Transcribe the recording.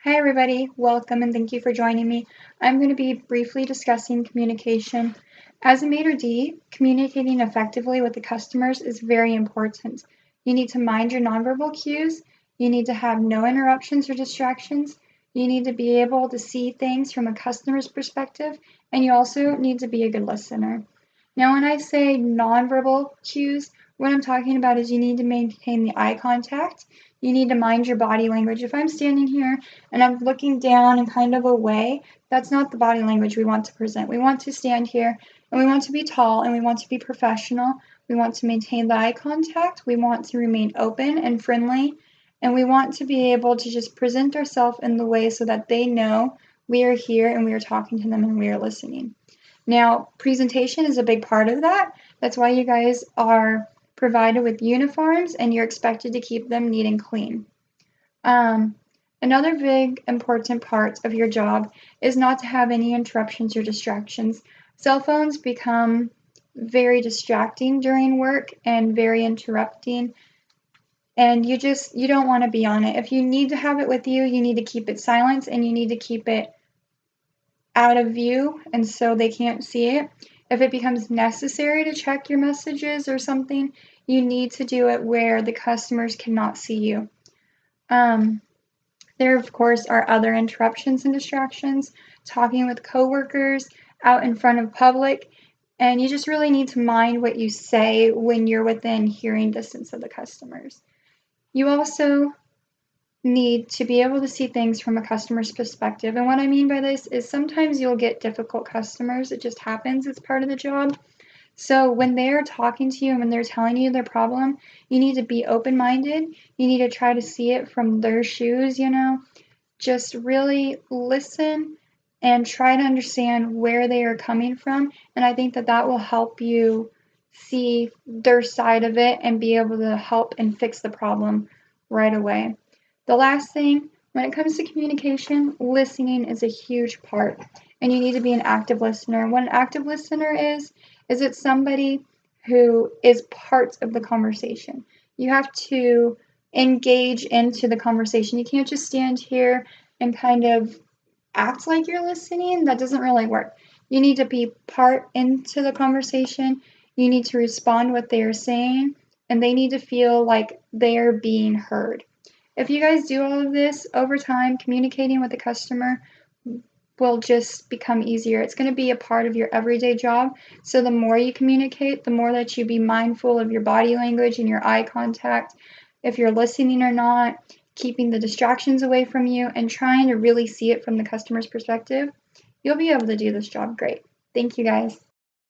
Hi everybody, welcome and thank you for joining me. I'm going to be briefly discussing communication. As a maitre d', communicating effectively with the customers is very important. You need to mind your nonverbal cues, you need to have no interruptions or distractions, you need to be able to see things from a customer's perspective, and you also need to be a good listener. Now when I say nonverbal cues, what I'm talking about is you need to maintain the eye contact. You need to mind your body language. If I'm standing here and I'm looking down and kind of away, that's not the body language we want to present. We want to stand here and we want to be tall and we want to be professional. We want to maintain the eye contact. We want to remain open and friendly. And we want to be able to just present ourselves in the way so that they know we are here and we are talking to them and we are listening. Now, presentation is a big part of that. That's why you guys are provided with uniforms and you're expected to keep them neat and clean. Another big important part of your job is not to have any interruptions or distractions. Cell phones become very distracting during work and very interrupting, and you don't want to be on it. If you need to have it with you, you need to keep it silent and you need to keep it out of view and so they can't see it. If it becomes necessary to check your messages or something, you need to do it where the customers cannot see you. There, of course, are other interruptions and distractions, talking with coworkers, out in front of public, and you just really need to mind what you say when you're within hearing distance of the customers. You also need to be able to see things from a customer's perspective. And what I mean by this is sometimes you'll get difficult customers. It just happens. It's part of the job. So when they're talking to you and when they're telling you their problem, you need to be open-minded. You need to try to see it from their shoes, Just really listen and try to understand where they are coming from. And I think that that will help you see their side of it and be able to help and fix the problem right away. The last thing, when it comes to communication, listening is a huge part, and you need to be an active listener. What an active listener is it somebody who is part of the conversation. You have to engage into the conversation. You can't just stand here and kind of act like you're listening. That doesn't really work. You need to be part into the conversation. You need to respond what they are saying, and they need to feel like they are being heard. If you guys do all of this over time, communicating with the customer will just become easier. It's going to be a part of your everyday job. So the more you communicate, the more that you be mindful of your body language and your eye contact, if you're listening or not, keeping the distractions away from you, and trying to really see it from the customer's perspective, you'll be able to do this job great. Thank you guys.